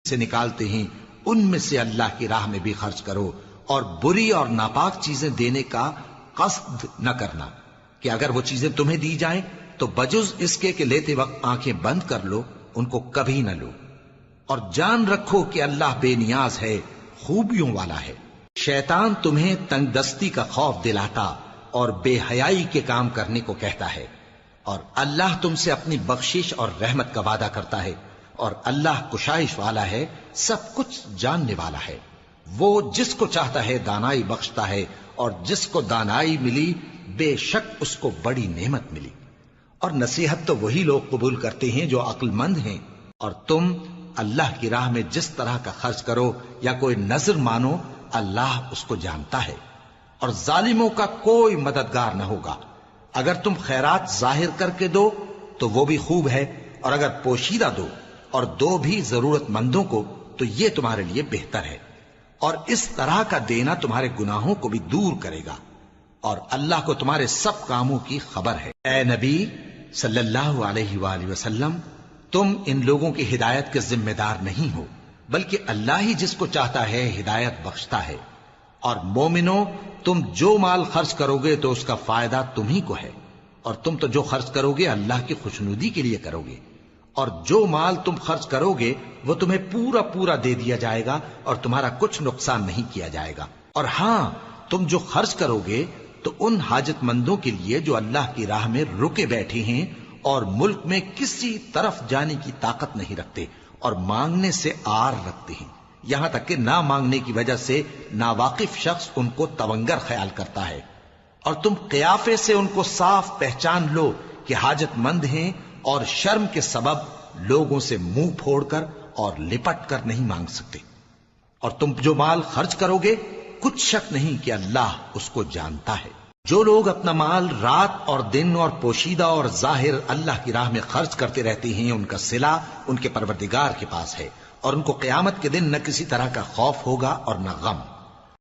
سے نکالتے ہیں ان میں سے اللہ کی راہ میں بھی خرچ کرو، اور بری اور ناپاک چیزیں دینے کا قصد نہ کرنا کہ اگر وہ چیزیں تمہیں دی جائیں تو بجز اس کے کہ لیتے وقت آنکھیں بند کر لو، ان کو کبھی نہ لو، اور جان رکھو کہ اللہ بے نیاز ہے، خوبیوں والا ہے۔ شیطان تمہیں تنگ دستی کا خوف دلاتا اور بے حیائی کے کام کرنے کو کہتا ہے، اور اللہ تم سے اپنی بخشش اور رحمت کا وعدہ کرتا ہے، اور اللہ کشائش والا ہے، سب کچھ جاننے والا ہے۔ وہ جس کو چاہتا ہے دانائی بخشتا ہے، اور جس کو دانائی ملی بے شک اس کو بڑی نعمت ملی۔ اور نصیحت تو وہی لوگ قبول کرتے ہیں جو عقل مند ہیں، اور تم اللہ کی راہ میں جس طرح کا خرچ کرو یا کوئی نذر مانو، اللہ اس کو جانتا ہے، اور ظالموں کا کوئی مددگار نہ ہوگا۔ اگر تم خیرات ظاہر کر کے دو تو وہ بھی خوب ہے، اور اگر پوشیدہ دو اور دو بھی ضرورت مندوں کو تو یہ تمہارے لیے بہتر ہے، اور اس طرح کا دینا تمہارے گناہوں کو بھی دور کرے گا، اور اللہ کو تمہارے سب کاموں کی خبر ہے۔ اے نبی صلی اللہ علیہ وآلہ وسلم، تم ان لوگوں کی ہدایت کے ذمہ دار نہیں ہو، بلکہ اللہ ہی جس کو چاہتا ہے ہدایت بخشتا ہے۔ اور مومنو، تم جو مال خرچ کرو گے تو اس کا فائدہ تمہیں کو ہے، اور تم تو جو خرچ کرو گے اللہ کی خوشنودی کے لیے کرو گے، اور جو مال تم خرچ کرو گے وہ تمہیں پورا پورا دے دیا جائے گا، اور تمہارا کچھ نقصان نہیں کیا جائے گا۔ اور ہاں، تم جو خرچ کرو گے تو ان حاجت مندوں کے لیے جو اللہ کی راہ میں رکے بیٹھے ہیں اور ملک میں کسی طرف جانے کی طاقت نہیں رکھتے اور مانگنے سے آر رکھتے ہیں، یہاں تک کہ نہ مانگنے کی وجہ سے ناواقف شخص ان کو تونگر خیال کرتا ہے، اور تم قیافے سے ان کو صاف پہچان لو کہ حاجت مند ہیں، اور شرم کے سبب لوگوں سے منہ پھوڑ کر اور لپٹ کر نہیں مانگ سکتے۔ اور تم جو مال خرچ کرو گے کچھ شک نہیں کہ اللہ اس کو جانتا ہے۔ جو لوگ اپنا مال رات اور دن اور پوشیدہ اور ظاہر اللہ کی راہ میں خرچ کرتے رہتے ہیں، ان کا صلہ ان کے پروردگار کے پاس ہے، اور ان کو قیامت کے دن نہ کسی طرح کا خوف ہوگا اور نہ غم۔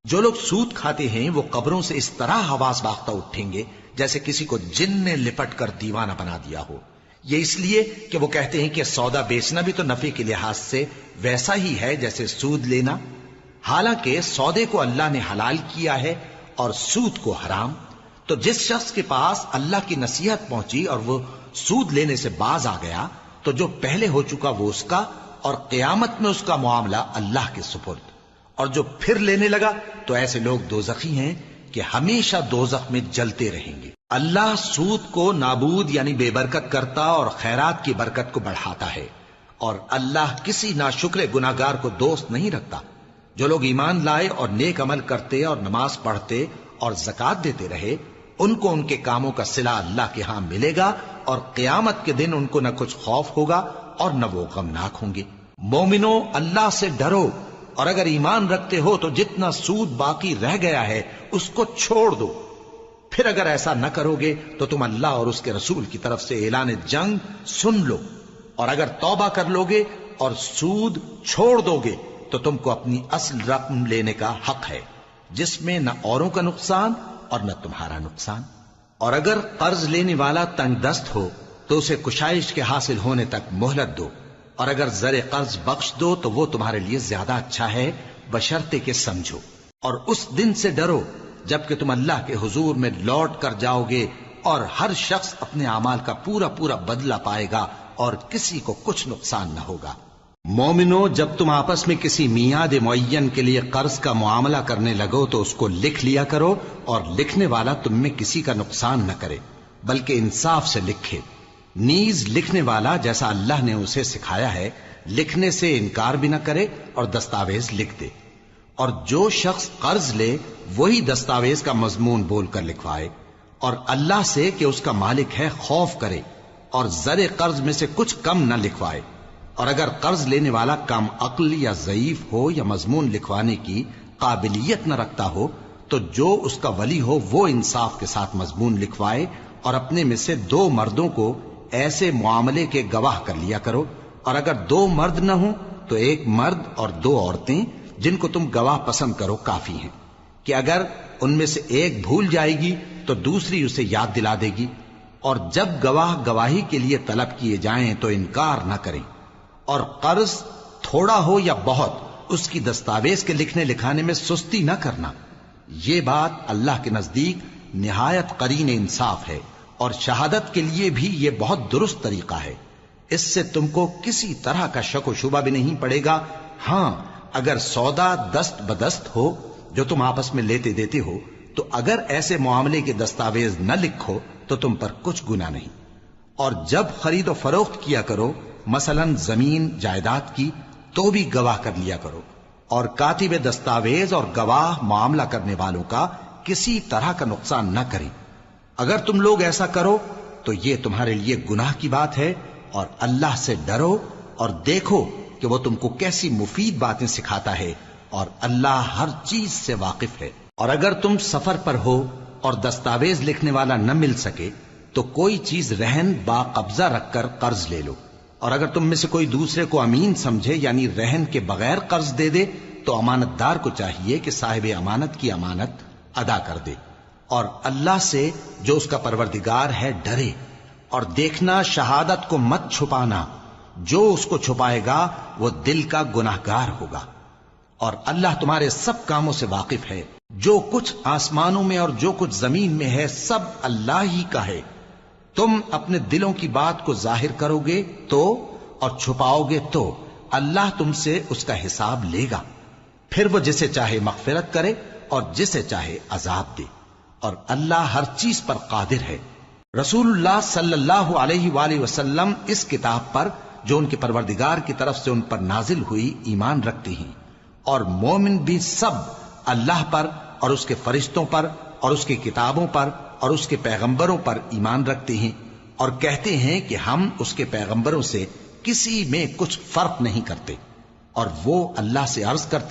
جو لوگ سود کھاتے ہیں وہ قبروں سے اس طرح حواس باختہ اٹھیں گے جیسے کسی کو جن نے لپٹ کر دیوانہ بنا دیا ہو، یہ اس لیے کہ وہ کہتے ہیں کہ سودا بیچنا بھی تو نفع کے لحاظ سے ویسا ہی ہے جیسے سود لینا، حالانکہ سودے کو اللہ نے حلال کیا ہے اور سود کو حرام۔ تو جس شخص کے پاس اللہ کی نصیحت پہنچی اور وہ سود لینے سے باز آ گیا تو جو پہلے ہو چکا وہ اس کا، اور قیامت میں اس کا معاملہ اللہ کے سپرد۔ اور جو پھر لینے لگا تو ایسے لوگ دوزخی ہیں کہ ہمیشہ دوزخ میں جلتے رہیں گے۔ اللہ سود کو نابود یعنی بے برکت کرتا اور خیرات کی برکت کو بڑھاتا ہے، اور اللہ کسی ناشکر گناہگار کو دوست نہیں رکھتا۔ جو لوگ ایمان لائے اور نیک عمل کرتے اور نماز پڑھتے اور زکوٰۃ دیتے رہے، ان کو ان کے کاموں کا صلہ اللہ کے ہاں ملے گا، اور قیامت کے دن ان کو نہ کچھ خوف ہوگا اور نہ وہ غمناک ہوں گے۔ مومنو، اللہ سے ڈرو، اور اگر ایمان رکھتے ہو تو جتنا سود باقی رہ گیا ہے اس کو چھوڑ دو۔ پھر اگر ایسا نہ کرو گے تو تم اللہ اور اس کے رسول کی طرف سے اعلان جنگ سن لو، اور اگر توبہ کر لو گے اور سود چھوڑ دو گے تو تم کو اپنی اصل رقم لینے کا حق ہے، جس میں نہ اوروں کا نقصان اور نہ تمہارا نقصان۔ اور اگر قرض لینے والا تنگ دست ہو تو اسے کشائش کے حاصل ہونے تک مہلت دو، اور اگر زر قرض بخش دو تو وہ تمہارے لیے زیادہ اچھا ہے، بشرطے کہ سمجھو۔ اور اس دن سے ڈرو جبکہ تم اللہ کے حضور میں لوٹ کر جاؤ گے، اور ہر شخص اپنے اعمال کا پورا پورا بدلہ پائے گا، اور کسی کو کچھ نقصان نہ ہوگا۔ مومنو، جب تم آپس میں کسی میعاد معین کے لیے قرض کا معاملہ کرنے لگو تو اس کو لکھ لیا کرو، اور لکھنے والا تم میں کسی کا نقصان نہ کرے بلکہ انصاف سے لکھے۔ نیز لکھنے والا جیسا اللہ نے اسے سکھایا ہے لکھنے سے انکار بھی نہ کرے اور دستاویز لکھ دے، اور جو شخص قرض لے وہی دستاویز کا مضمون بول کر لکھوائے، اور اللہ سے کہ اس کا مالک ہے خوف کرے، اور زر قرض میں سے کچھ کم نہ لکھوائے۔ اور اگر قرض لینے والا کم عقل یا ضعیف ہو یا مضمون لکھوانے کی قابلیت نہ رکھتا ہو تو جو اس کا ولی ہو وہ انصاف کے ساتھ مضمون لکھوائے، اور اپنے میں سے 2 مردوں کو ایسے معاملے کے گواہ کر لیا کرو، اور اگر 2 مرد نہ ہوں تو 1 مرد اور 2 عورتیں جن کو تم گواہ پسند کرو کافی ہیں، کہ اگر ان میں سے ایک بھول جائے گی تو دوسری اسے یاد دلا دے گی۔ اور جب گواہ گواہی کے لیے طلب کیے جائیں تو انکار نہ کریں۔ اور قرض تھوڑا ہو یا بہت اس کی دستاویز کے لکھنے لکھانے میں سستی نہ کرنا. یہ بات اللہ کے نزدیک نہایت قرین انصاف ہے، اور شہادت کے لیے بھی یہ بہت درست طریقہ ہے. اس سے تم کو کسی طرح کا شک و شبہ بھی نہیں پڑے گا. ہاں، اگر سودا دست بدست ہو جو تم آپس میں لیتے دیتے ہو، تو اگر ایسے معاملے کے دستاویز نہ لکھو تو تم پر کچھ گناہ نہیں. اور جب خرید و فروخت کیا کرو، مثلا زمین جائیداد کی، تو بھی گواہ کر لیا کرو. اور کاتب دستاویز اور گواہ معاملہ کرنے والوں کا کسی طرح کا نقصان نہ کریں. اگر تم لوگ ایسا کرو تو یہ تمہارے لیے گناہ کی بات ہے. اور اللہ سے ڈرو اور دیکھو کہ وہ تم کو کیسی مفید باتیں سکھاتا ہے، اور اللہ ہر چیز سے واقف ہے. اور اگر تم سفر پر ہو اور دستاویز لکھنے والا نہ مل سکے تو کوئی چیز رہن با قبضہ رکھ کر قرض لے لو. اور اگر تم میں سے کوئی دوسرے کو امین سمجھے یعنی رہن کے بغیر قرض دے دے تو امانت دار کو چاہیے کہ صاحب امانت کی امانت ادا کر دے. اور اللہ سے جو اس کا پروردگار ہے ڈرے. اور دیکھنا شہادت کو مت چھپانا، جو اس کو چھپائے گا وہ دل کا گناہگار ہوگا. اور اللہ تمہارے سب کاموں سے واقف ہے. جو کچھ آسمانوں میں اور جو کچھ زمین میں ہے سب اللہ ہی کا ہے. تم اپنے دلوں کی بات کو ظاہر کرو گے تو اور چھپاؤ گے تو اللہ تم سے اس کا حساب لے گا. پھر وہ جسے چاہے مغفرت کرے اور جسے چاہے عذاب دے. اور اللہ ہر چیز پر قادر ہے. رسول اللہ صلی اللہ علیہ وآلہ وسلم اس کتاب پر جو ان کے پروردگار کی طرف سے ان پر نازل ہوئی ایمان رکھتے ہیں. اور مومن بھی سب اللہ پر اور اس کے فرشتوں پر اور اس کی کتابوں پر اور اس کے پیغمبروں پر ایمان رکھتے ہیں، اور کہتے ہیں کہ ہم اس کے پیغمبروں سے کسی میں کچھ فرق نہیں کرتے. اور وہ اللہ سے عرض کرتے